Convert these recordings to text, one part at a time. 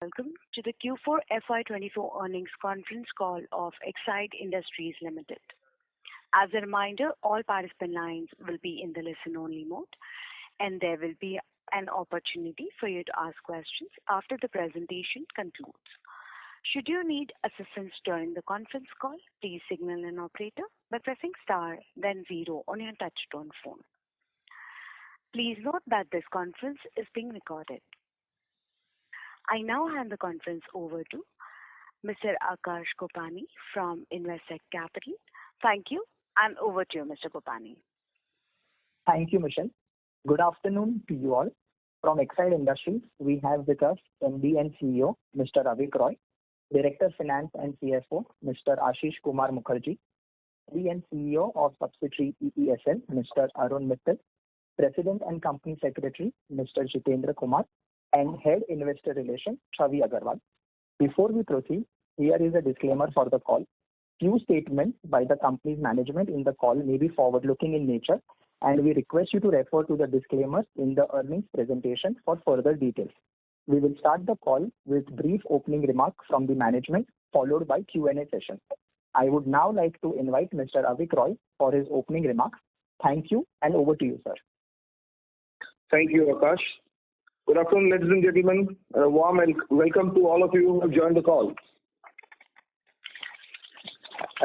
welcome to the Q4FY24 earnings conference call of Exide Industries Limited. As a reminder, all participant lines will be in the listen-only mode, and there will be an opportunity for you to ask questions after the presentation concludes. Should you need assistance during the conference call, please signal an operator by pressing star then 0 on your touch-tone phone. Please note that this conference is being recorded. I now hand the conference over to Mr. Akash Kopani from Investec Capital. Thank you, and over to you, Mr. Kopani. Thank you, Michelle. Good afternoon to you all. From Exide Industries, we have with us MD and CEO, Mr. Avik Roy, Director Finance and CFO, Mr. Ashish Kumar Mukherjee, MD and CEO of subsidiary EESL, Mr. Arun Mittal, President and Company Secretary, Mr. Jitendra Kumar, and Head Investor Relations, Chavi Agarwal. Before we proceed, here is a disclaimer for the call. Few statements by the company's management in the call may be forward-looking in nature, and we request you to refer to the disclaimers in the earnings presentation for further details. We will start the call with brief opening remarks from the management, followed by Q&A session. I would now like to invite Mr. Avik Roy for his opening remarks. Thank you, and over to you, sir. Thank you, Akash. Good afternoon, ladies and gentlemen. A warm welcome to all of you who have joined the call.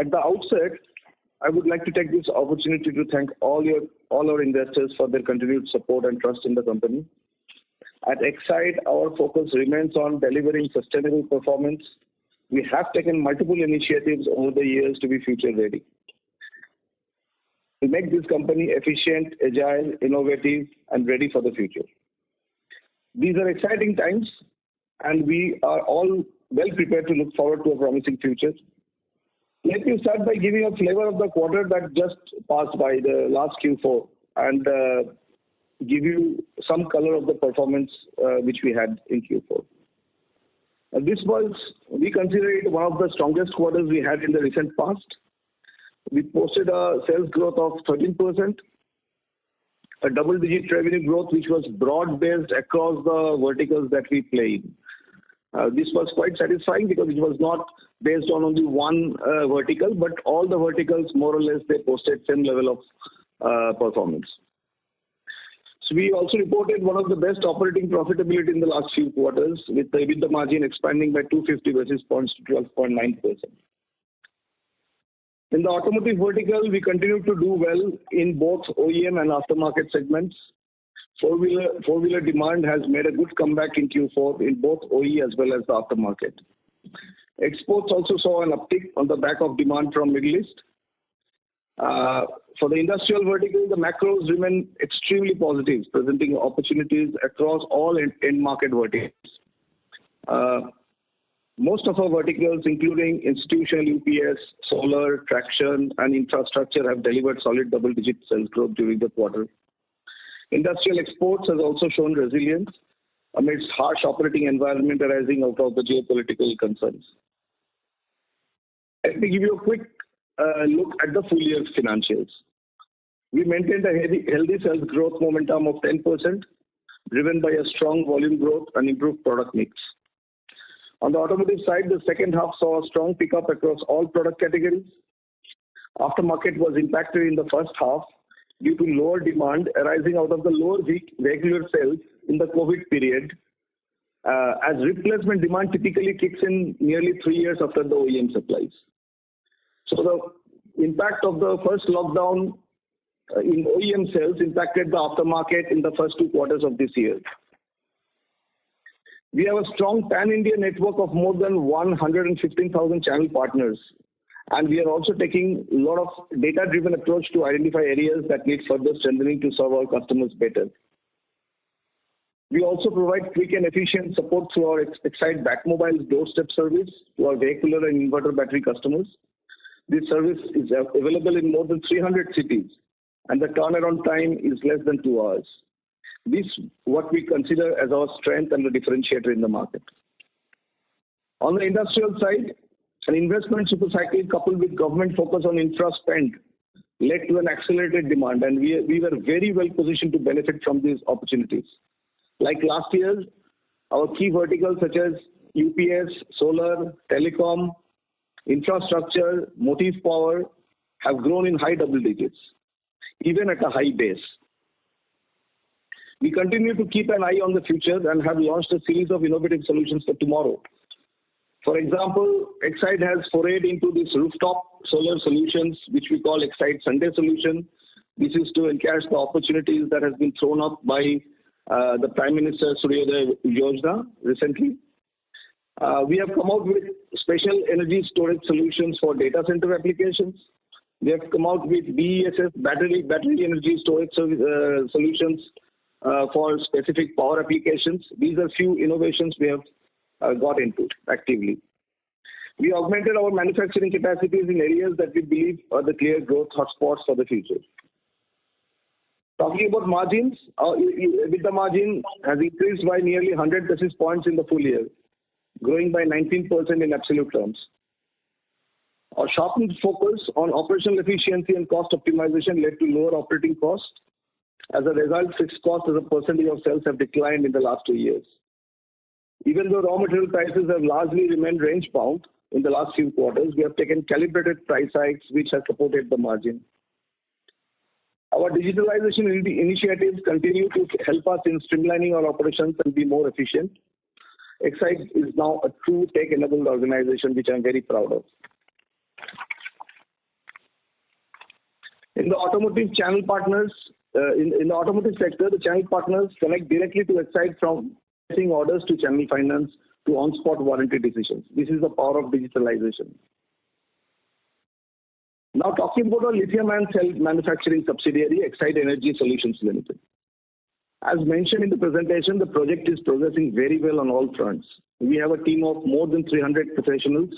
At the outset, I would like to take this opportunity to thank all our investors for their continued support and trust in the company. At Exide, our focus remains on delivering sustainable performance. We have taken multiple initiatives over the years to be future ready. To make this company efficient, agile, innovative, and ready for the future. These are exciting times, and we are all well prepared to look forward to a promising future. Let me start by giving a flavor of the quarter that just passed by, the last Q4, and give you some color of the performance which we had in Q4. We consider it one of the strongest quarters we had in the recent past. We posted a sales growth of 13%, a double-digit revenue growth which was broad-based across the verticals that we play in. This was quite satisfying because it was not based on only one vertical, but all the verticals, more or less, they posted same level of performance. So we also reported one of the best operating profitability in the last few quarters, with the EBITDA margin expanding by 250 basis points to 12.9%. In the automotive vertical, we continue to do well in both OEM and aftermarket segments. Four-wheeler demand has made a good comeback in Q4 in both OE as well as the aftermarket. Exports also saw an uptick on the back of demand from Middle East. For the industrial vertical, the macros remain extremely positive, presenting opportunities across all end market verticals. Most of our verticals, including institutional UPS, solar, traction, and infrastructure, have delivered solid double-digit sales growth during the quarter. Industrial exports has also shown resilience amidst harsh operating environment arising out of the geopolitical concerns. Let me give you a quick look at the full year financials. We maintained a healthy sales growth momentum of 10%, driven by a strong volume growth and improved product mix. On the automotive side, the second half saw a strong pickup across all product categories. Aftermarket was impacted in the first half due to lower demand arising out of the lower regular sales in the COVID period, as replacement demand typically kicks in nearly 3 years after the OEM supplies. So the impact of the first lockdown in OEM sales impacted the aftermarket in the first 2 quarters of this year. We have a strong pan-India network of more than 115,000 channel partners, and we are also taking a lot of data-driven approach to identify areas that need further strengthening to serve our customers better. We also provide quick and efficient support through our Exide Backmobile's doorstep service to our vehicular and inverter battery customers. This service is available in more than 300 cities, and the turnaround time is less than 2 hours. This is what we consider as our strength and the differentiator in the market. On the industrial side, an investment super cycle coupled with government focus on infra spend led to an accelerated demand, and we were very well positioned to benefit from these opportunities. Like last year, our key verticals such as UPS, solar, telecom, infrastructure, motive power have grown in high double digits, even at a high base. We continue to keep an eye on the future and have launched a series of innovative solutions for tomorrow. For example, Exide has forayed into this rooftop solar solutions, which we call Exide Sunday solution. This is to encash the opportunities that has been thrown up by the Prime Minister Suryodaya Yojana recently. We have come out with special energy storage solutions for data center applications. We have come out with BESS battery energy storage solutions for specific power applications. These are few innovations we have got into actively. We augmented our manufacturing capacities in areas that we believe are the clear growth hotspots for the future. Talking about margins, our EBITDA margin has increased by nearly 100 basis points in the full year, growing by 19% in absolute terms. Our sharpened focus on operational efficiency and cost optimization led to lower operating costs. As a result, fixed costs as a percentage of sales have declined in the last 2 years. Even though raw material prices have largely remained range-bound in the last few quarters, we have taken calibrated price hikes which have supported the margin. Our digitalization initiatives continue to help us in streamlining our operations and be more efficient. Exide is now a true tech-enabled organization, which I'm very proud of. In the automotive channel partners, in the automotive sector, the channel partners connect directly to Exide from placing orders to channel finance to on-spot warranty decisions. This is the power of digitalization. Now talking about our lithium-ion cell manufacturing subsidiary, Exide Energy Solutions Limited. As mentioned in the presentation, the project is progressing very well on all fronts. We have a team of more than 300 professionals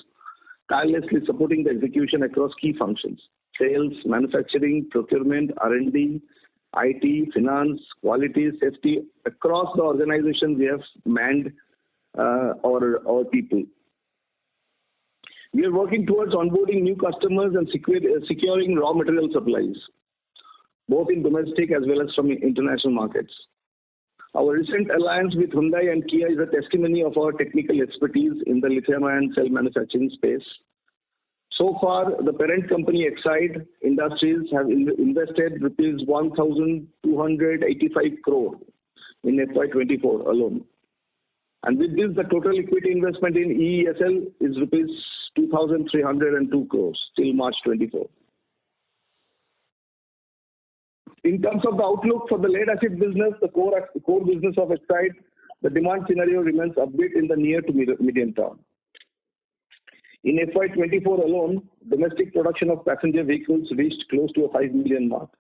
tirelessly supporting the execution across key functions: sales, manufacturing, procurement, R&D, IT, finance, quality, safety. Across the organization, we have manned our people. We are working towards onboarding new customers and securing raw material supplies, both in domestic as well as from international markets. Our recent alliance with Hyundai and Kia is a testimony of our technical expertise in the lithium-ion cell manufacturing space. So far, the parent company Exide Industries have invested rupees 1,285 crore in FY24 alone. And with this, the total equity investment in EESL is rupees 2,302 crores till March 24. In terms of the outlook for the lead-acid business, the core business of Exide, the demand scenario remains upbeat in the near to medium term. In FY24 alone, domestic production of passenger vehicles reached close to a 5 million mark.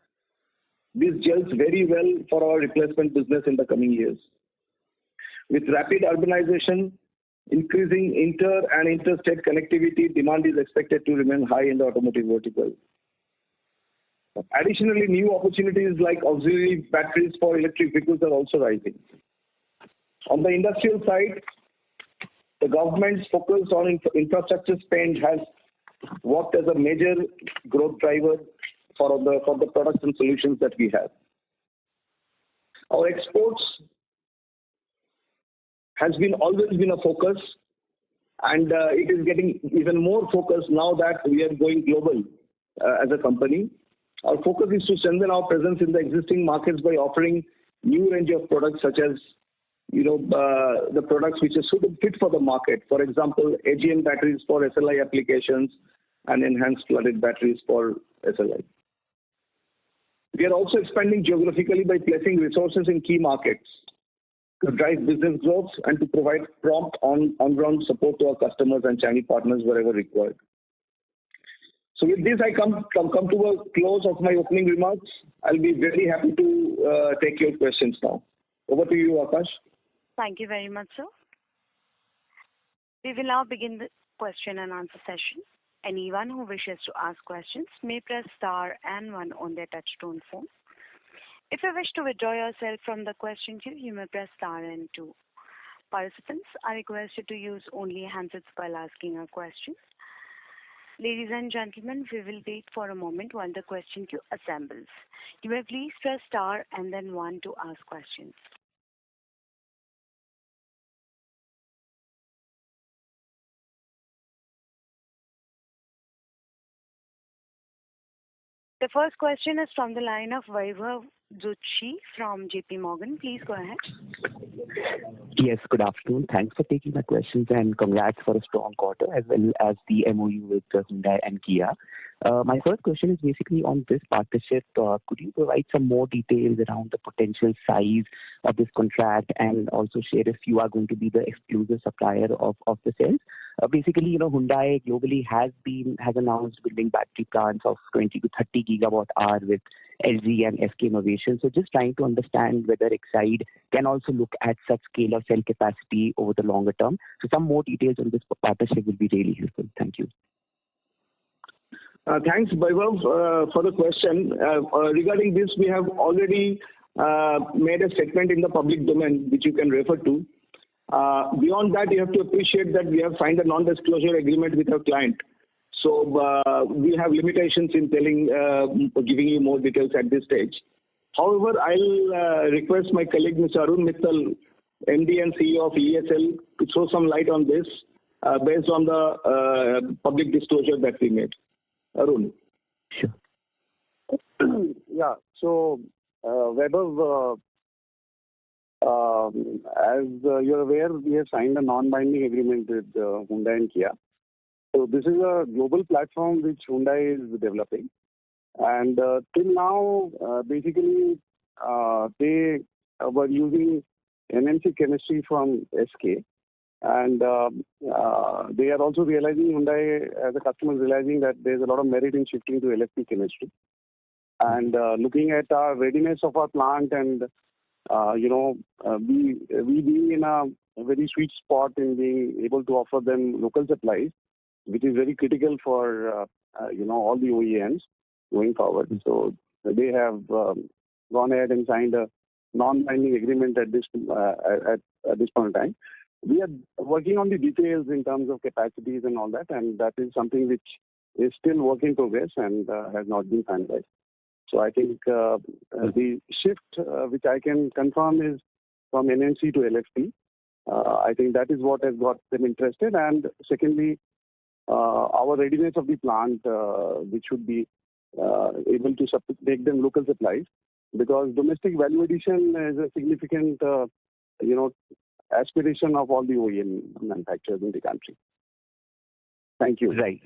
This gels very well for our replacement business in the coming years. With rapid urbanization, increasing inter and interstate connectivity, demand is expected to remain high in the automotive vertical. Additionally, new opportunities like auxiliary batteries for electric vehicles are also rising. On the industrial side, the government's focus on infrastructure spend has worked as a major growth driver for the products and solutions that we have. Our exports has always been a focus, and it is getting even more focused now that we are going global as a company. Our focus is to strengthen our presence in the existing markets by offering new range of products such as the products which are fit for the market. For example, AGM batteries for SLI applications and enhanced flooded batteries for SLI. We are also expanding geographically by placing resources in key markets to drive business growth and to provide prompt on-ground support to our customers and channel partners wherever required. So with this, I come to a close of my opening remarks. I'll be very happy to take your questions now. Over to you, Akash. Thank you very much, sir. We will now begin the question and answer session. Anyone who wishes to ask questions may press star and one on their touchtone phone. If you wish to withdraw yourself from the question queue, you may press star and two. Participants are requested to use only handsets while asking a question. Ladies and gentlemen, we will wait for a moment while the question queue assembles. You may please press star and then one to ask questions. The first question is from the line of Vaibhav Zuchi from JP Morgan. Please go ahead. Yes, good afternoon. Thanks for taking my questions and congrats for a strong quarter as well as the MOU with Hyundai and Kia. My first question is basically on this partnership. Could you provide some more details around the potential size of this contract and also share if you are going to be the exclusive supplier of the cells? Basically, Hyundai globally has announced building battery plants of 20 to 30 gigawatt hour with LG and SK Innovation. So just trying to understand whether Exide can also look at such scale of cell capacity over the longer term. So some more details on this partnership will be really helpful. Thank you. Thanks, Vaibhav, for the question. Regarding this, we have already made a statement in the public domain, which you can refer to. Beyond that, you have to appreciate that we have signed a non-disclosure agreement with our client. So we have limitations in giving you more details at this stage. However, I'll request my colleague, Mr. Arun Mittal, MD and CEO of ESL, to throw some light on this based on the public disclosure that we made. Arun. Sure. Yeah. So, Vaibhav, as you're aware, we have signed a non-binding agreement with Hyundai and Kia. So this is a global platform which Hyundai is developing. And till now, basically, they were using NMC chemistry from SK. And they are also realizing, Hyundai as a customer is realizing that there's a lot of merit in shifting to LFP chemistry. And looking at our readiness of our plant and, we being in a very sweet spot in being able to offer them local supplies, which is very critical for, all the OEMs going forward. So they have gone ahead and signed a non-binding agreement at this point in time. We are working on the details in terms of capacities and all that, and that is something which is still work in progress and has not been finalized. So I think the shift, which I can confirm, is from NMC to LFP. I think that is what has got them interested. And secondly, our readiness of the plant, which should be able to make them local supplies, because domestic value addition is a significant, aspiration of all the OEM manufacturers in the country. Thank you. Right.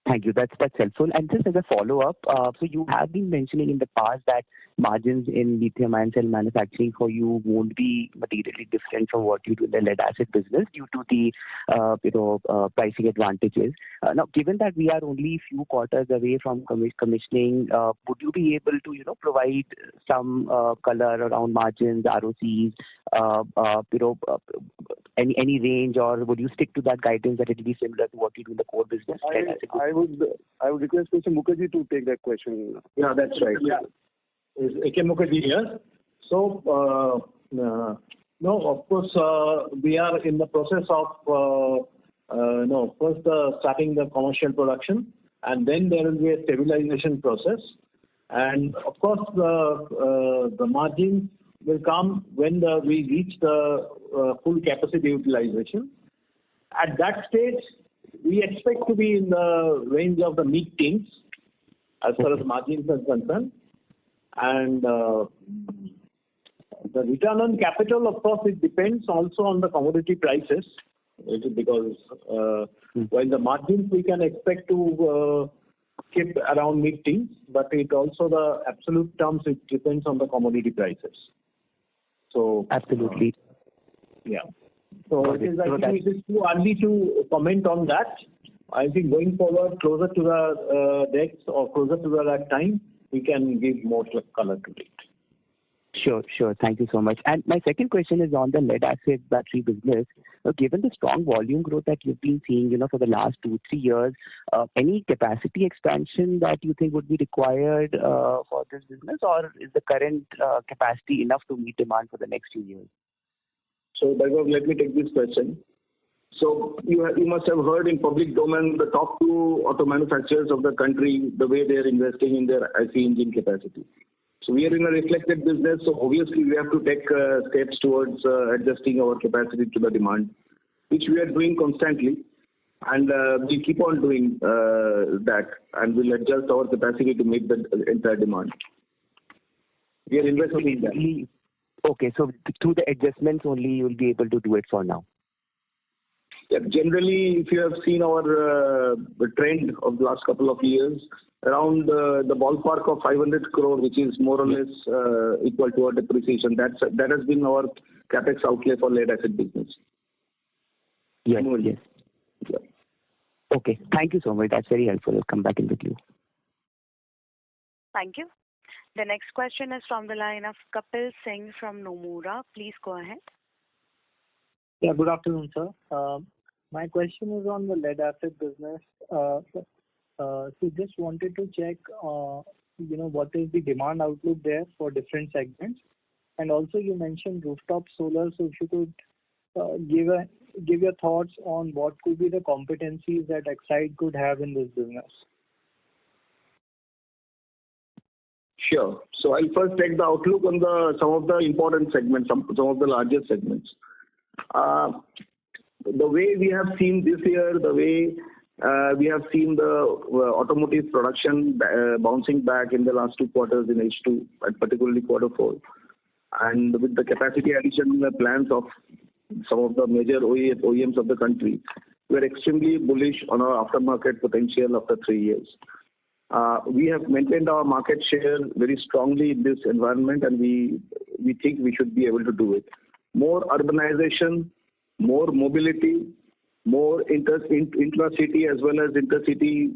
Thank you. That's helpful. And just as a follow-up, so you have been mentioning in the past that margins in lithium-ion cell manufacturing for you won't be materially different from what you do in the lead-acid business due to the pricing advantages. Now, given that we are only a few quarters away from commissioning, would you be able to provide some color around margins, ROCs, any range, or would you stick to that guidance that it will be similar to what you do in the core business? I would request Mr. Mukherjee to take that question. Yeah, that's right. Yeah. Is AK Mukherjee here? So, no, of course, we are in the process of, first starting the commercial production, and then there will be a stabilization process. And of course, the margins will come when we reach the full capacity utilization. At that stage, we expect to be in the range of the mid-teens as far as margins are concerned. And the return on capital, of course, it depends also on the commodity prices, because while the margins we can expect to keep around mid-teens, but it also the absolute terms, it depends on the commodity prices. So absolutely. Yeah. So it is too early to comment on that. I think going forward, closer to the dates or closer to that time, we can give more color to it. Sure. Thank you so much. And my second question is on the lead-acid battery business. Given the strong volume growth that you've been seeing, for the last 2-3 years, any capacity expansion that you think would be required for this business, or is the current capacity enough to meet demand for the next few years? So, Vaibhav, let me take this question. So, you must have heard in public domain the top 2 auto manufacturers of the country, the way they are investing in their IC engine capacity. So, we are in a reflected business, so obviously we have to take steps towards adjusting our capacity to the demand, which we are doing constantly. And we'll keep on doing that, and we'll adjust our capacity to meet the entire demand. We are investing in that. Okay, so through the adjustments only you will be able to do it for now. Yeah, generally, if you have seen our trend of the last couple of years, around the ballpark of 500 crore, which is more or less equal to our depreciation, that has been our capex outlay for lead acid business. Yes, yes. Yeah. Okay, thank you so much. That's very helpful. I'll come back in with you. Thank you. The next question is from the line of Kapil Singh from Nomura. Please go ahead. Yeah, good afternoon, sir. My question is on the lead acid business. So just wanted to check, what is the demand outlook there for different segments? And also you mentioned rooftop solar, so if you could give your thoughts on what could be the competencies that Exide could have in this business. Sure. So I'll first take the outlook on some of the important segments, some of the largest segments. The way we have seen this year, the way we have seen the automotive production bouncing back in the last 2 quarters in H2, and particularly Q4, and with the capacity addition plans of some of the major OEMs of the country, we are extremely bullish on our aftermarket potential after 3 years. We have maintained our market share very strongly in this environment, and we think we should be able to do it. More urbanization, more mobility, more intra-city as well as intercity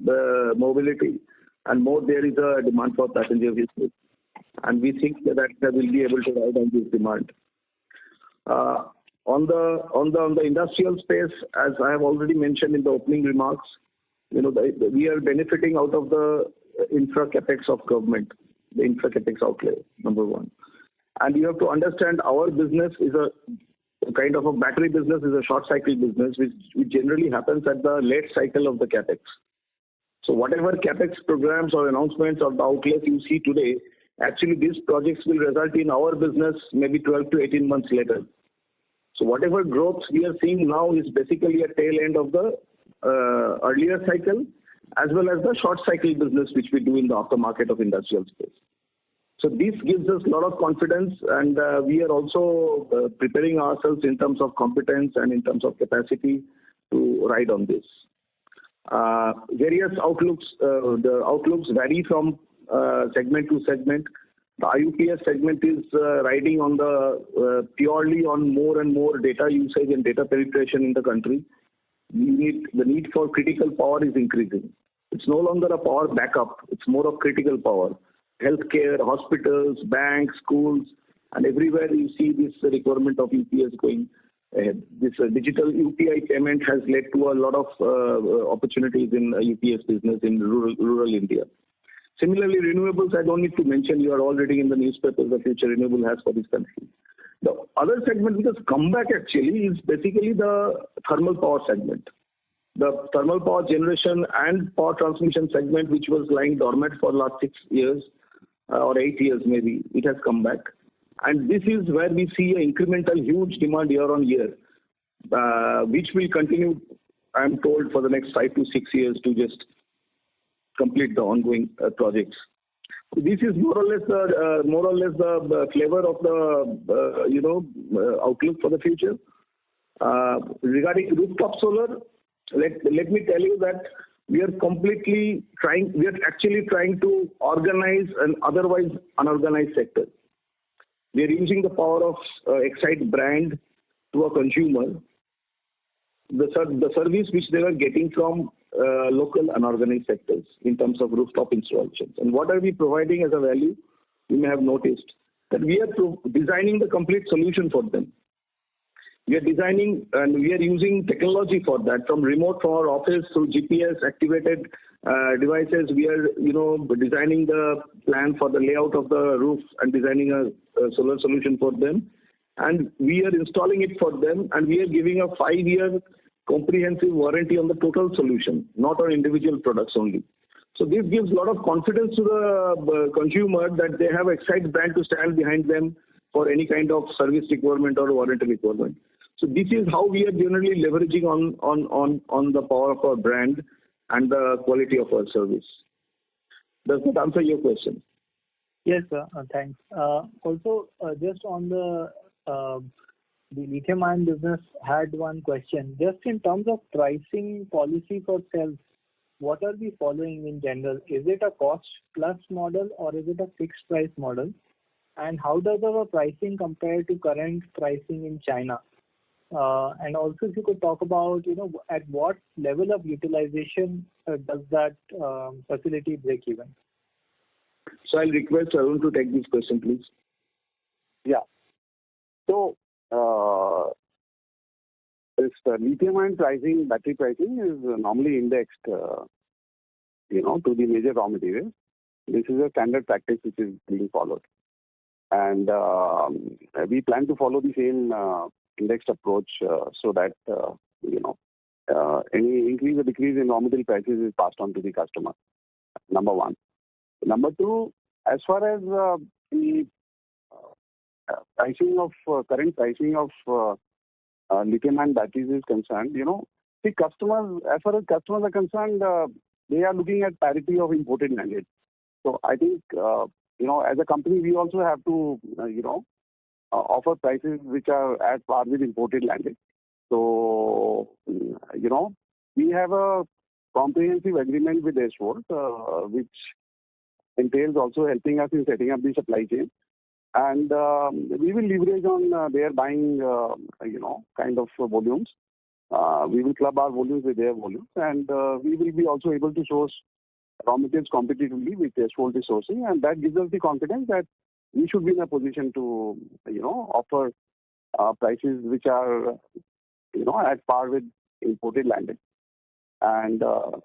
mobility, and more there is a demand for passenger vehicles. And we think that will be able to ride on this demand. On the industrial space, as I have already mentioned in the opening remarks, we are benefiting out of the infra capex of government, the infra capex outlay, number one. And you have to understand our business is a kind of a battery business, is a short cycle business, which generally happens at the late cycle of the capex. So whatever capex programs or announcements or the outlets you see today, actually these projects will result in our business maybe 12 to 18 months later. So whatever growth we are seeing now is basically a tail end of the earlier cycle, as well as the short cycle business which we do in the aftermarket of industrial space. So this gives us a lot of confidence, and we are also preparing ourselves in terms of competence and in terms of capacity to ride on this. Various outlooks, the outlooks vary from segment to segment. The IUPS segment is riding on purely on more and more data usage and data penetration in the country. The need for critical power is increasing. It's no longer a power backup, it's more of critical power. Healthcare, hospitals, banks, schools, and everywhere you see this requirement of UPS going ahead. This digital UPI payment has led to a lot of opportunities in UPS business in rural India. Similarly, renewables, I don't need to mention, you are already in the newspapers, the future renewable has for this country. The other segment which has come back actually is basically the thermal power segment. The thermal power generation and power transmission segment, which was lying dormant for the last 6 years or 8 years maybe, it has come back. And this is where we see an incremental huge demand year on year, which will continue, I am told, for the next 5 to 6 years to just complete the ongoing projects. This is more or less the flavor of the outlook for the future. Regarding rooftop solar, let me tell you that we are actually trying to organize an otherwise unorganized sector. We are using the power of Exide brand to a consumer, the service which they were getting from local unorganized sectors in terms of rooftop installations. And what are we providing as a value? You may have noticed that we are designing the complete solution for them. We are designing and we are using technology for that, from remote from our office through GPS activated devices. We are designing the plan for the layout of the roof and designing a solar solution for them. And we are installing it for them, and we are giving a 5-year comprehensive warranty on the total solution, not on individual products only. So this gives a lot of confidence to the consumer that they have Exide brand to stand behind them for any kind of service requirement or warranty requirement. So this is how we are generally leveraging on the power of our brand and the quality of our service. Does that answer your question? Yes, sir. Thanks. Also, just on the lithium-ion business, had one question. Just in terms of pricing policy for cells, what are we following in general? Is it a cost-plus model or is it a fixed-price model? And how does our pricing compare to current pricing in China? And also, if you could talk about, at what level of utilization does that facility break even? So I'll request Arun to take this question, please. Yeah. So this lithium-ion pricing, battery pricing is normally indexed, to the major raw materials. This is a standard practice which is being followed, and we plan to follow the same indexed approach so that any increase or decrease in raw material prices is passed on to the customer. Number one. Number two, as far as the current pricing of lithium-ion batteries is concerned, the customers, as far as customers are concerned, they are looking at parity of imported landed. So I think, as a company, we also have to, offer prices which are at par with imported landed. So, we have a comprehensive agreement with S4, which entails also helping us in setting up the supply chain. And we will leverage on their buying, kind of volumes. We will club our volumes with their volumes, and we will be also able to source raw materials competitively with S4 sourcing, and that gives us the confidence that we should be in a position to, offer prices which are, at par with imported landed. And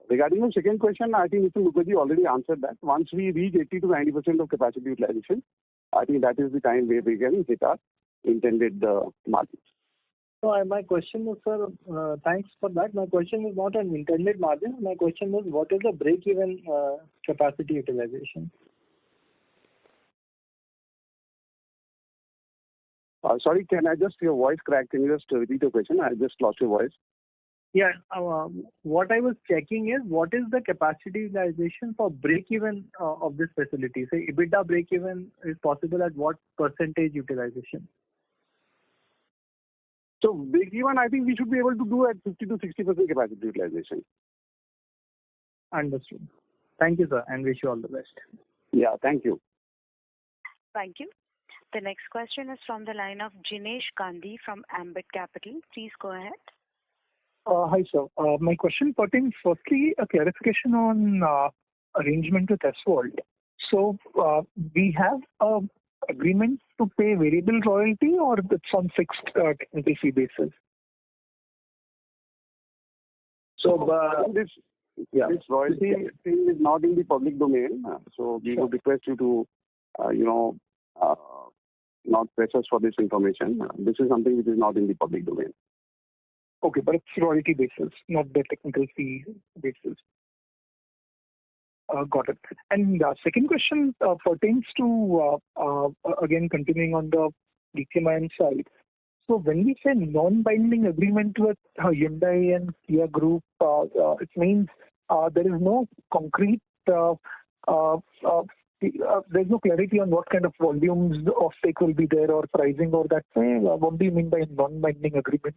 regarding the second question, I think Mr. Mukherjee already answered that. Once we reach 80 to 90% of capacity utilization, I think that is the time where we can hit our intended margins. So my question is, sir, thanks for that. My question is not an intended margin. My question was, what is the break-even capacity utilization? Sorry, can I just, your voice cracked. Can you just repeat your question? I just lost your voice. Yeah, what I was checking is, what is the capacity utilization for break-even of this facility? Say, EBITDA break-even is possible at what percentage utilization? So break-even, I think we should be able to do at 50 to 60% capacity utilization. Understood. Thank you, sir, and wish you all the best. Yeah, thank you. Thank you. The next question is from the line of Jinesh Gandhi from Ambit Capital. Please go ahead. Hi, sir. My question pertains firstly a clarification on arrangement with S-World. So we have an agreement to pay variable royalty, or it's on fixed technical fee basis? So this royalty thing is not in the public domain. So we would request you to, not press us for this information. This is something which is not in the public domain. Okay, but it's royalty basis, not the technical fee basis. Got it. And second question pertains to, again, continuing on the lithium-ion side. So when we say non-binding agreement with Hyundai and Kia Group, it means there is no concrete, there's no clarity on what kind of volumes of stake will be there or pricing or that way. What do you mean by non-binding agreement?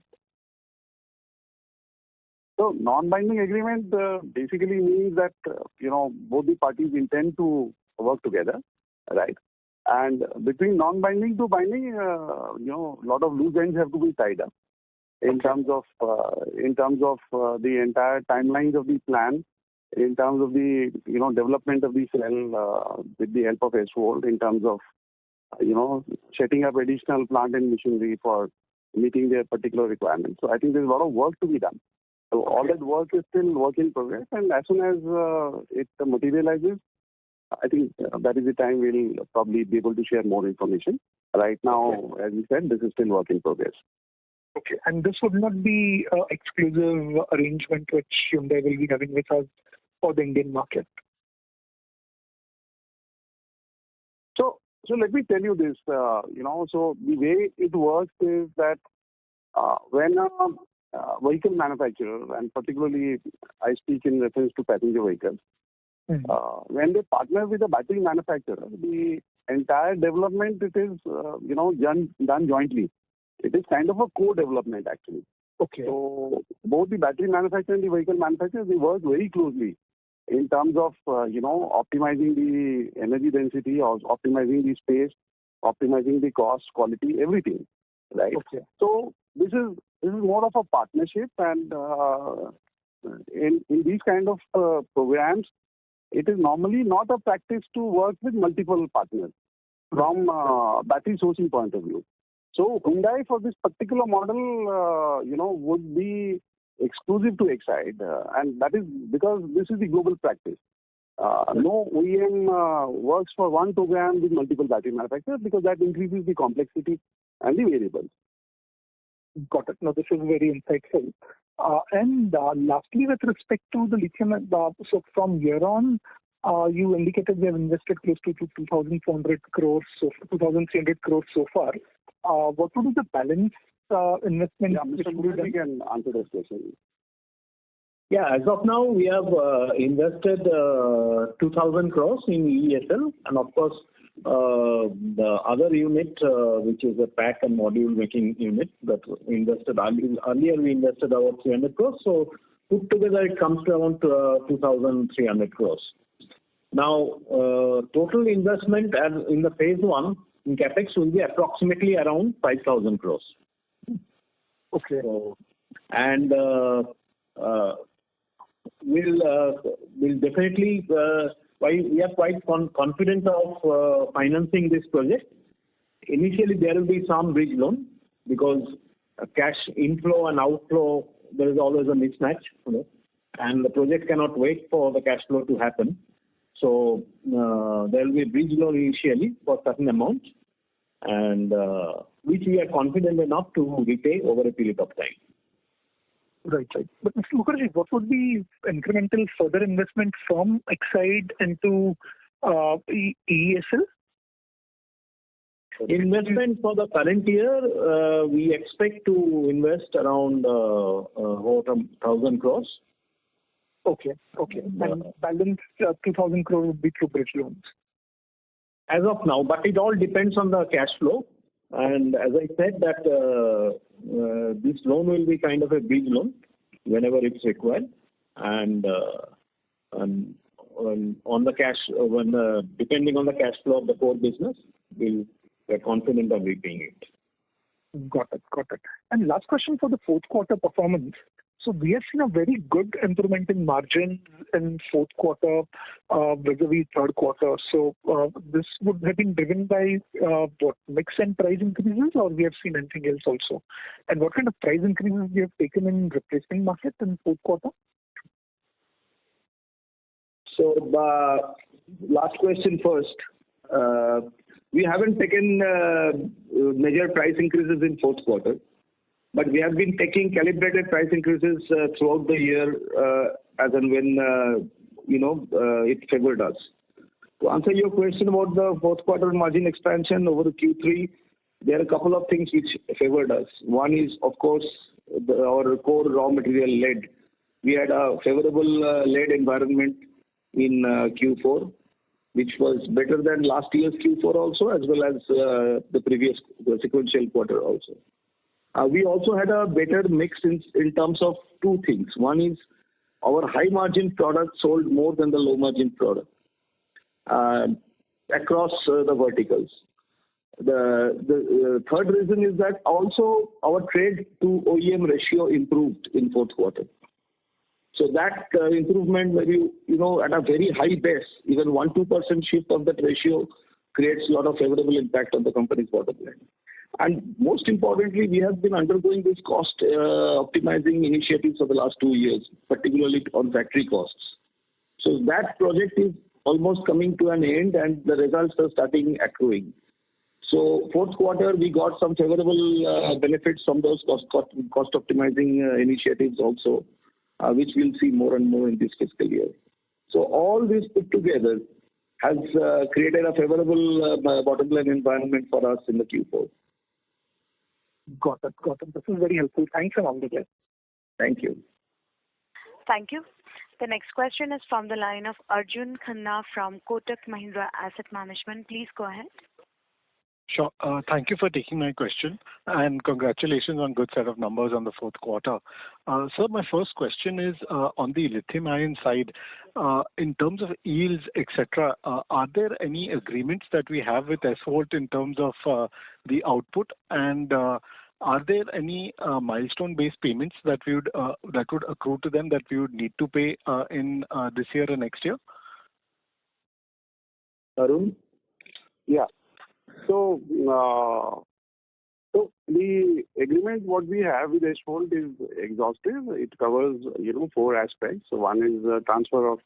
So non-binding agreement basically means that, both the parties intend to work together, right? And between non-binding to binding, a lot of loose ends have to be tied up in terms of the entire timelines of the plan, in terms of the, development of the cell with the help of S-World, in terms of, setting up additional plant and machinery for meeting their particular requirements. So I think there's a lot of work to be done. So all that work is still work in progress, and as soon as it materializes, I think that is the time we'll probably be able to share more information. Right now, as we said, this is still work in progress. Okay, and this would not be an exclusive arrangement which Hyundai will be having with us for the Indian market? So let me tell you this, so the way it works is that when a vehicle manufacturer, and particularly I speak in reference to passenger vehicles, when they partner with a battery manufacturer, the entire development it is done jointly. It is kind of a co-development actually. Okay. So both the battery manufacturer and the vehicle manufacturer, they work very closely in terms of optimizing the energy density, or optimizing the space, optimizing the cost, quality, everything, right? Okay. So this is more of a partnership, and in these kind of programs, it is normally not a practice to work with multiple partners from battery sourcing point of view. So Hyundai for this particular model, would be exclusive to Exide, and that is because this is the global practice. No OEM works for one program with multiple battery manufacturers because that increases the complexity and the variables. Got it. No, this is very insightful. And lastly, with respect to the lithium, so from year on, you indicated we have invested close to 2,400 crores, so 2,300 crores so far. What would be the balance investment? Yeah, Mr. Murali can answer this question. Yeah, as of now, we have invested 2,000 crores in ESL, and of course, the other unit, which is a pack and module making unit, that invested earlier we invested about 300 crores. So put together, it comes to around 2,300 crores. Now, total investment in the phase 1 in capex will be approximately around 5,000 crores. Okay. So, and we'll definitely, we are quite confident of financing this project. Initially, there will be some bridge loan because cash inflow and outflow, there is always a mismatch, and the project cannot wait for the cash flow to happen. So there will be a bridge loan initially for a certain amount, and which we are confident enough to repay over a period of time. Right. But Mr. Mukherjee, what would be incremental further investment from Exide into ESL? Investment for the current year, we expect to invest around 1,000 crores. Okay. And balance 2,000 crores would be through bridge loans. As of now, but it all depends on the cash flow. And as I said, that this loan will be kind of a bridge loan whenever it's required, and on the cash, depending on the cash flow of the core business, we're confident of repaying it. Got it. And last question for the fourth quarter performance. So we have seen a very good improvement in margins in fourth quarter vis-a-vis third quarter. So this would have been driven by what, mix and price increases, or we have seen anything else also? And what kind of price increases we have taken in replacement market in fourth quarter? So last question first. We haven't taken major price increases in fourth quarter, but we have been taking calibrated price increases throughout the year as and when it favored us. To answer your question about the fourth quarter margin expansion over the Q3, there are a couple of things which favored us. One is, of course, our core raw material lead. We had a favorable lead environment in Q4, which was better than last year's Q4 also, as well as the sequential quarter also. We also had a better mix in terms of two things. One is our high margin product sold more than the low margin product across the verticals. The third reason is that also our trade to OEM ratio improved in fourth quarter. So that improvement, maybe at a very high base, even 1-2% shift of that ratio creates a lot of favorable impact on the company's bottom line. And most importantly, we have been undergoing this cost optimizing initiatives for the last 2 years, particularly on factory costs. So that project is almost coming to an end, and the results are starting accruing. So fourth quarter, we got some favorable benefits from those cost optimizing initiatives also, which we'll see more and more in this fiscal year. So all this put together has created a favorable bottom line environment for us in the Q4. Got it. This is very helpful. Thanks and all the best. Thank you. Thank you. The next question is from the line of Arjun Khanna from Kotak Mahindra Asset Management. Please go ahead. Sure. Thank you for taking my question, and congratulations on good set of numbers on the fourth quarter. Sir, my first question is on the lithium-ion side. In terms of yields, etc., are there any agreements that we have with SVolt in terms of the output, and are there any milestone-based payments that would accrue to them that we would need to pay in this year and next year? Arun? Yeah. So the agreement what we have with SVolt is exhaustive. It covers 4 aspects. So one is transfer of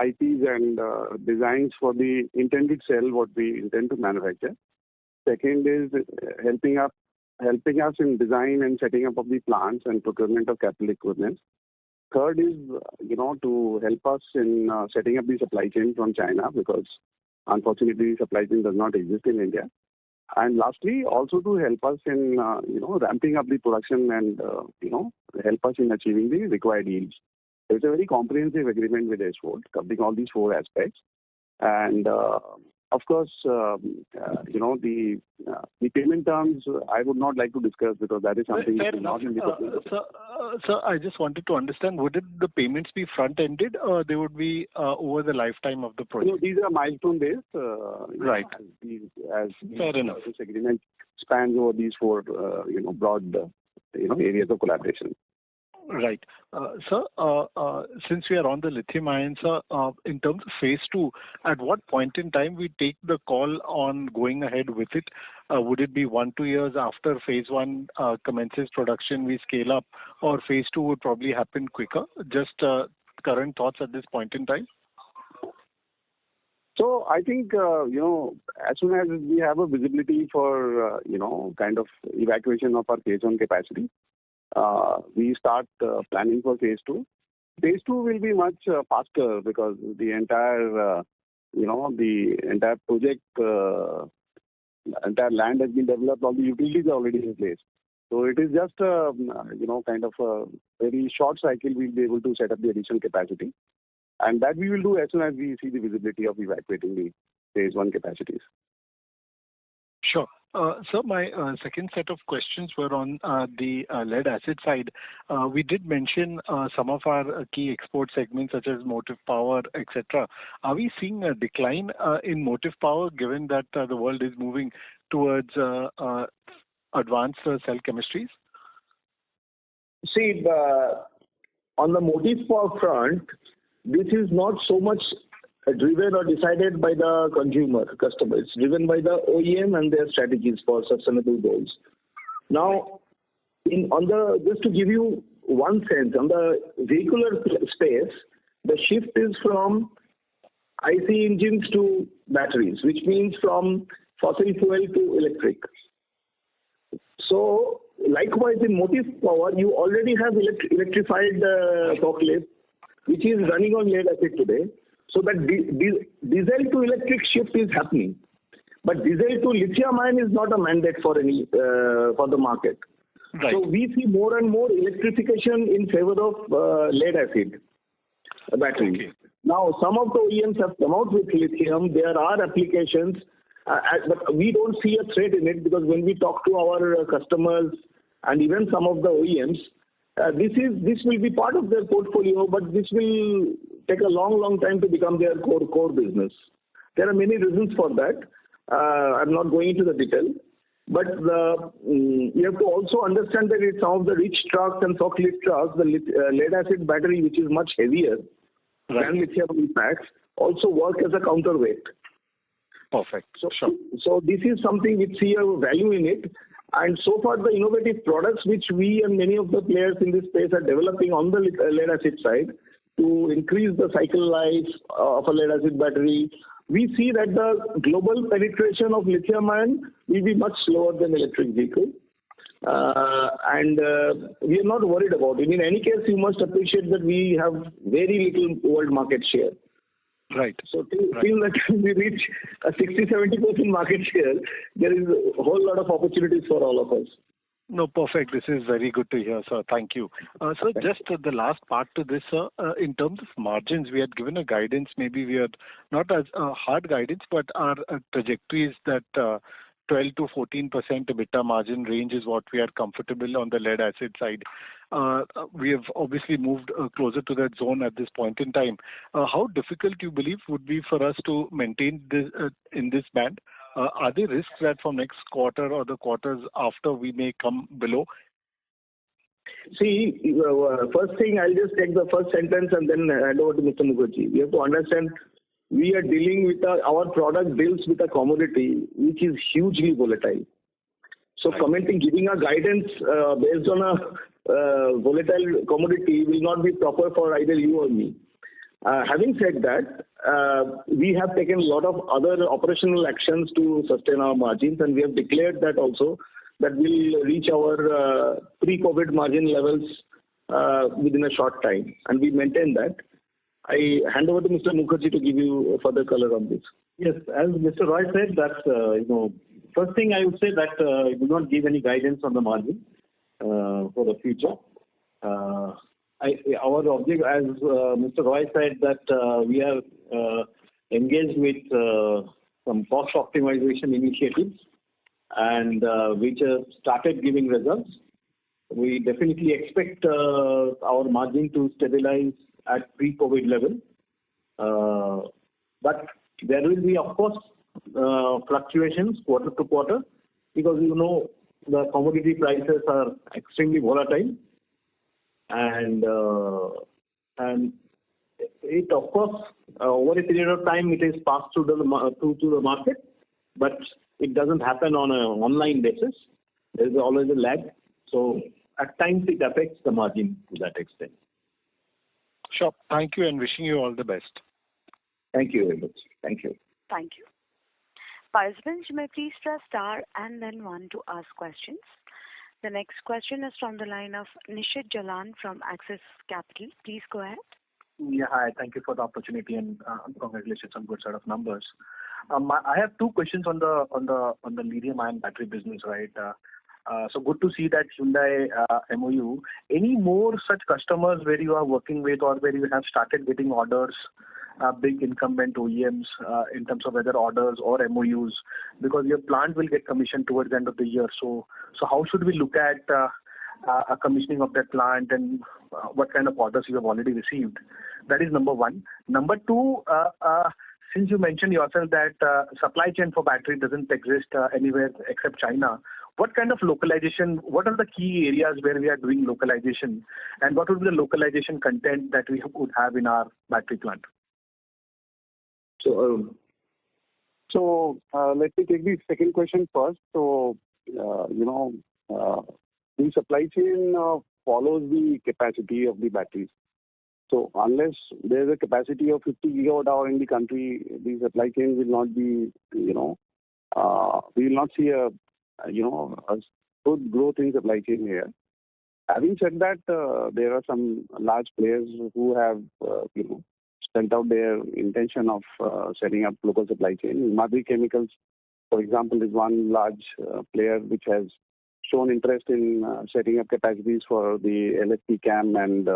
IPs and designs for the intended cell what we intend to manufacture. Second is helping us in design and setting up of the plants and procurement of capital equipment. Third is to help us in setting up the supply chain from China, because unfortunately, supply chain does not exist in India. And lastly, also to help us in, ramping up the production and, help us in achieving the required yields. So it's a very comprehensive agreement with SVolt, covering all these 4 aspects. And, of course, the payment terms I would not like to discuss, because that is something Fair that is enough. not in the Sir, I just wanted to understand, would the payments be front-ended or they would be over the lifetime of the project? These are milestone-based. Right. As Fair enough. This agreement spans over these 4, broad, areas of collaboration. Right. Sir, since we are on the lithium ion, sir, in terms of phase 2, at what point in time we take the call on going ahead with it? Would it be 1-2 years after phase 1 commences production, we scale up, or phase 2 would probably happen quicker? Just current thoughts at this point in time? So I think, as soon as we have a visibility for, kind of evacuation of our phase 1 capacity, we start planning for phase 2. Phase 2 will be much faster, because the entire, the entire project, entire land has been developed, all the utilities are already in place. So it is just, kind of a very short cycle we'll be able to set up the additional capacity. And that we will do as soon as we see the visibility of evacuating the phase 1 capacities. Sure. Sir, my second set of questions were on the lead acid side. We did mention some of our key export segments such as motive power, etc. Are we seeing a decline in motive power, given that the world is moving towards advanced cell chemistries? See, on the motive power front, this is not so much driven or decided by the customer. It's driven by the OEM and their strategies for sustainable goals. Now, just to give you one sense, on the vehicular space, the shift is from IC engines to batteries, which means from fossil fuel to electric. So, likewise in motive power, you already have electrified forklift, which is running on lead acid today. So that diesel to electric shift is happening, but diesel to lithium ion is not a mandate for the market. Right. So we see more and more electrification in favor of lead acid batteries. Okay. Now, some of the OEMs have come out with lithium. There are applications, but we don't see a threat in it, because when we talk to our customers and even some of the OEMs, this will be part of their portfolio, but this will take a long time to become their core business. There are many reasons for that. I'm not going into the detail, but you have to also understand that in some of the rich trucks and forklift trucks, the lead acid battery, which is much heavier than lithium packs, also work as a counterweight. Perfect. So this is something we see a value in it. And so far, the innovative products which we and many of the players in this space are developing on the lead acid side to increase the cycle life of a lead acid battery, we see that the global penetration of lithium ion will be much slower than electric vehicle. And we are not worried about it. In any case, you must appreciate that we have very little world market share. Right. So till that we reach a 60-70% market share, there is a whole lot of opportunities for all of us. No, perfect. This is very good to hear, sir. Thank you. Sir, just the last part to this, sir. In terms of margins, we had given a guidance. Maybe we had not as hard guidance, but our trajectory is that 12 to 14% EBITDA margin range is what we are comfortable on the lead acid side. We have obviously moved closer to that zone at this point in time. How difficult you believe would be for us to maintain this in this band? Are there risks that from next quarter or the quarters after we may come below? See, first thing, I'll just take the first sentence and then hand over to Mr. Mukherjee. We have to understand we are dealing with our product deals with a commodity which is hugely volatile. So commenting, giving a guidance based on a volatile commodity will not be proper for either you or me. Having said that, we have taken a lot of other operational actions to sustain our margins, and we have declared that also that we'll reach our pre-COVID margin levels within a short time, and we maintain that. I hand over to Mr. Mukherjee to give you further color on this. Yes, as Mr. Roy said, that first thing I would say that I do not give any guidance on the margin for the future. Our objective, as Mr. Roy said, that we are engaged with some cost optimization initiatives and which have started giving results. We definitely expect our margin to stabilize at pre-COVID level. But there will be, of course, fluctuations quarter to quarter because the commodity prices are extremely volatile. And it, of course, over a period of time, it is passed through to the market, but it doesn't happen on an online basis. There is always a lag. So at times it affects the margin to that extent. Sure. Thank you and wishing you all the best. Thank you very much. Thank you. Thank you. Participants, you may please press star and then 1 to ask questions. The next question is from the line of Nishit Jalan from Axis Capital. Please go ahead. Yeah, hi. Thank you for the opportunity and congratulations on good set of numbers. I have two questions on the lithium-ion battery business, right? So good to see that Hyundai MOU. Any more such customers where you are working with or where you have started getting orders, big incumbent OEMs in terms of whether orders or MOUs, because your plant will get commissioned towards the end of the year. So how should we look at a commissioning of that plant and what kind of orders you have already received? That is number one. Number two, since you mentioned yourself that supply chain for battery doesn't exist anywhere except China, what kind of localization, what are the key areas where we are doing localization, and what would be the localization content that we would have in our battery plant? So let me take the second question first. So, the supply chain follows the capacity of the batteries. So unless there is a capacity of 50 gigawatt hour in the country, the supply chain will not be, we will not see a good growth in supply chain here. Having said that, there are some large players who have, spelled out their intention of setting up local supply chain. Madri Chemicals, for example, is one large player which has shown interest in setting up capacities for the LFP CAM and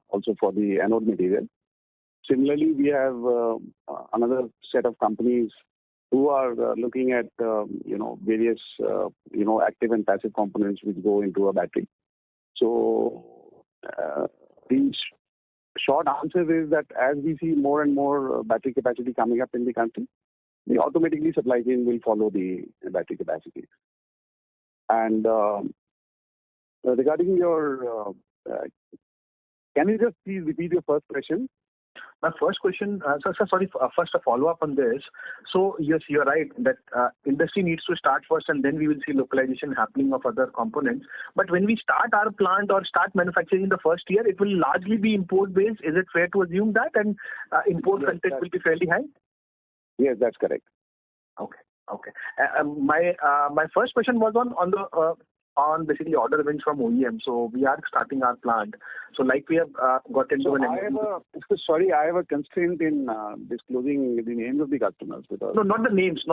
also for the anode material. Similarly, we have another set of companies who are looking at various active and passive components which go into a battery. So the short answer is that as we see more and more battery capacity coming up in the country, the automatically supply chain will follow the battery capacity. And regarding your, can you just please repeat your first question? My first question, first a follow-up on this. So yes, you're right that industry needs to start first and then we will see localization happening of other components. But when we start our plant or start manufacturing in the first year, it will largely be import-based. Is it fair to assume that? And import content will be fairly high? Yes, that's correct. Okay. My first question was on the on basically order wins from OEM. So we are starting our plant. So like we have got into an Sorry, I have a constraint in disclosing the names of the customers. Because no, not the names.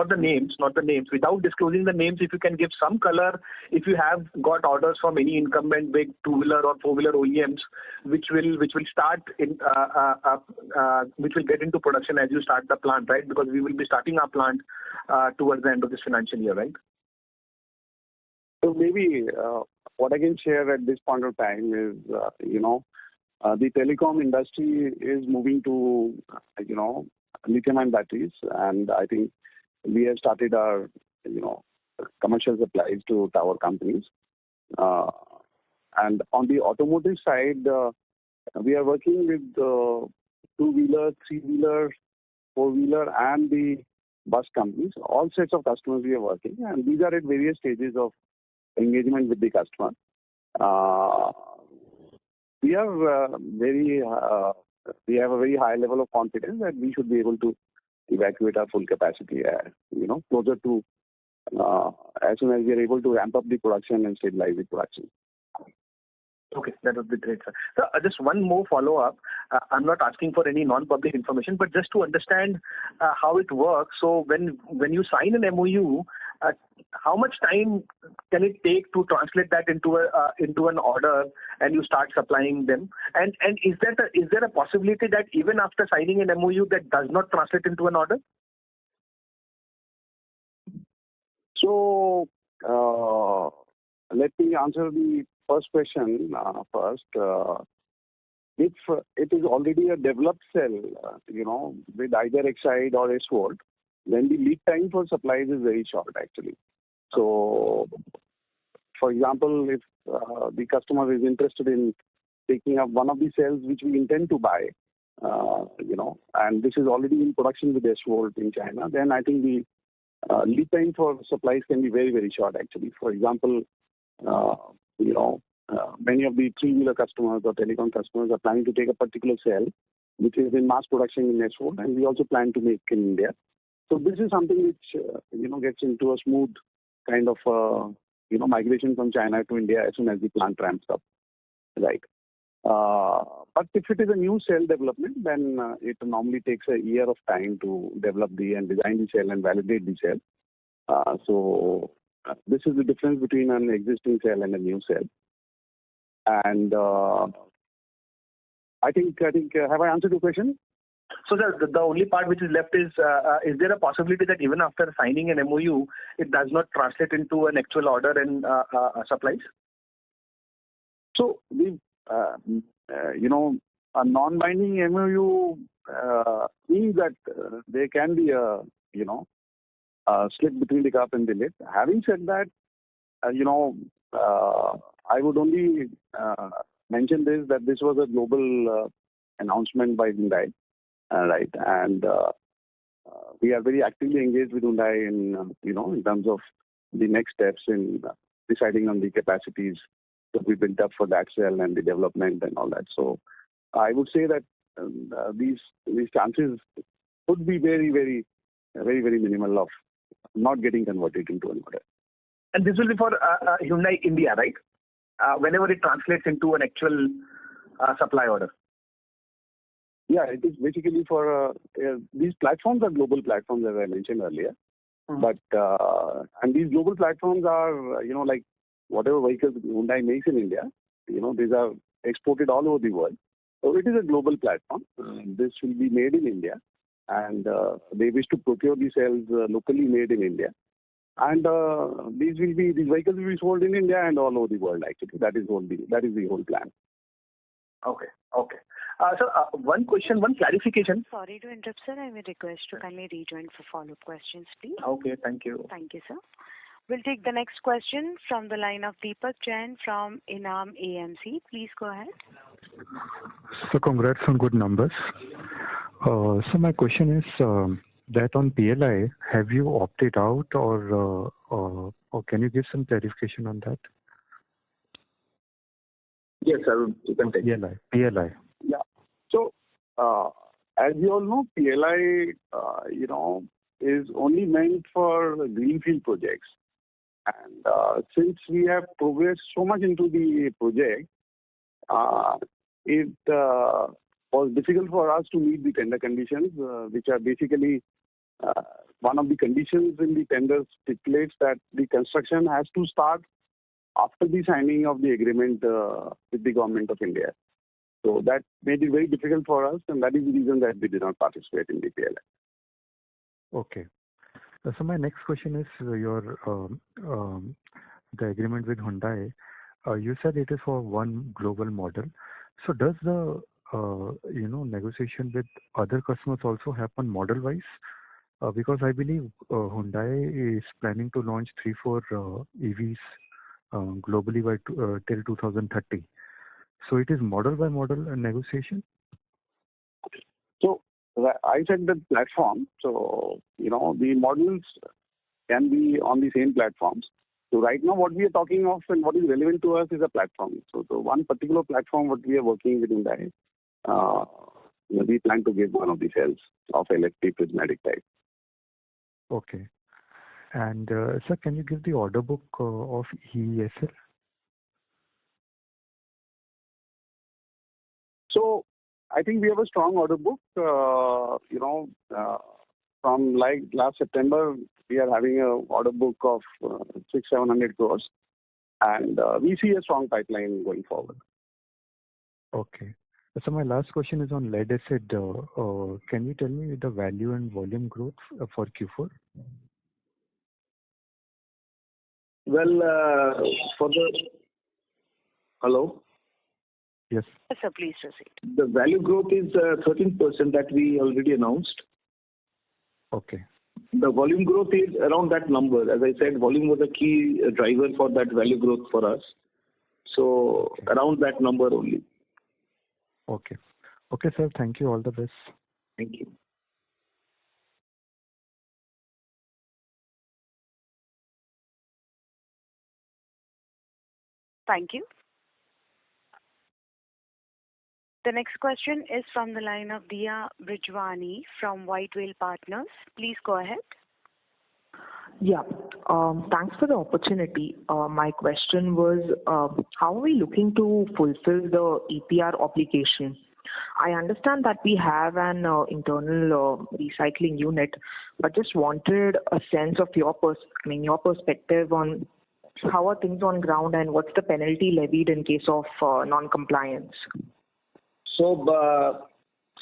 Without disclosing the names, if you can give some color, if you have got orders from any incumbent big two-wheeler or four-wheeler OEMs, which will start in which will get into production as you start the plant, right? Because we will be starting our plant towards the end of this financial year, right? So maybe what I can share at this point of time is, the telecom industry is moving to, lithium-ion batteries, and I think we have started our, commercial supplies to tower companies. And on the automotive side, we are working with two-wheeler, three-wheeler, four-wheeler, and the bus companies. All sets of customers we are working, and these are at various stages of engagement with the customer. We have a very high level of confidence that we should be able to evacuate our full capacity, closer to as soon as we are able to ramp up the production and stabilize the production. Okay, that would be great, sir. So just one more follow-up. I'm not asking for any non-public information, but just to understand how it works. So when you sign an MOU, how much time can it take to translate that into an order and you start supplying them? And is there a possibility that even after signing an MOU that does not translate into an order? So let me answer the first question first. If it is already a developed cell, with either Exide or S4, then the lead time for supplies is very short, actually. So, for example, if the customer is interested in taking up one of the cells which we intend to buy, and this is already in production with S4 in China, then I think the lead time for supplies can be very, very short, actually. For example, many of the three-wheeler customers or telecom customers are planning to take a particular cell which is in mass production in S4, and we also plan to make in India. So this is something which, gets into a smooth kind of, migration from China to India as soon as the plant ramps up, right? But if it is a new cell development, then it normally takes a year of time to develop and design the cell and validate the cell. So this is the difference between an existing cell and a new cell. And I think have I answered your question? So the only part which is left is there a possibility that even after signing an MOU, it does not translate into an actual order and supplies? So a non-binding MOU means that there can be a slip between the cup and the lid. Having said that, I would only mention that this was a global announcement by Hyundai. Right, and we are very actively engaged with Hyundai in terms of the next steps in deciding on the capacities that we built up for that cell and the development and all that. So I would say that these chances would be very, very, very, very minimal of not getting converted into an order. And this will be for Hyundai India, right? Whenever it translates into an actual supply order. Yeah, it is basically for these platforms are global platforms, as I mentioned earlier. Mm-hmm. But and these global platforms are like whatever vehicles Hyundai makes in India, these are exported all over the world. So it is a global platform. This will be made in India, and they wish to procure these cells locally made in India. And these vehicles will be sold in India and all over the world. Actually, that is the whole plan. Okay. So one question, one clarification. Sorry to interrupt, sir. I will request to kindly rejoin for follow-up questions, please. Okay, thank you. Thank you, sir. We'll take the next question from the line of Deepak Jain from Enam AMC. Please go ahead. So congrats on good numbers. So my question is that on PLI, have you opted out or can you give some clarification on that? Yes, sir. You can take PLI. Yeah. So, as you all know, PLI, is only meant for greenfield projects. And since we have progressed so much into the project, it was difficult for us to meet the tender conditions, which are basically one of the conditions in the tender stipulates that the construction has to start after the signing of the agreement with the government of India. So that made it very difficult for us, and that is the reason that we did not participate in the PLI. Okay. So my next question is the agreement with Hyundai. You said it is for one global model. So does the negotiation with other customers also happen model wise? Because I believe Hyundai is planning to launch 3-4 EVs globally by till 2030. So it is model by model negotiation? So I said the platform. So, the models can be on the same platforms. So right now what we are talking of and what is relevant to us is a platform. So the one particular platform what we are working with Hyundai, we plan to give one of the cells of LFP prismatic type. Okay. And sir, can you give the order book of EESL? So I think we have a strong order book. From like last September, we are having an order book of 600-700 crores, and we see a strong pipeline going forward. Okay. So my last question is on lead acid. Can you tell me the value and volume growth for Q4? Well, hello? Yes. Yes, sir, please proceed. The value growth is 13% that we already announced. Okay. The volume growth is around that number. As I said, volume was a key driver for that value growth for us. So around that number only. Okay. Okay, sir. Thank you. All the best. Thank you. Thank you. The next question is from the line of Diya Brijwani from White Whale Partners. Please go ahead. Yeah. Thanks for the opportunity. My question was, how are we looking to fulfill the EPR obligation? I understand that we have an internal recycling unit, but just wanted a sense of your perspective on how are things on ground and what's the penalty levied in case of non-compliance. So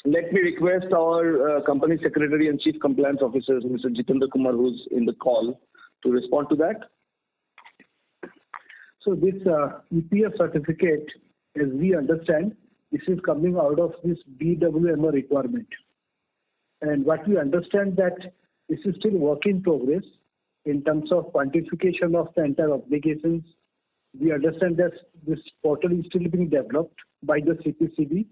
let me request our company secretary and chief compliance officer, Mr. Jitendra Kumar, who's in the call, to respond to that. So this EPF certificate, as we understand, this is coming out of this BWMO requirement. And what we understand that this is still work in progress in terms of quantification of the entire obligations. We understand that this portal is still being developed by the CPCB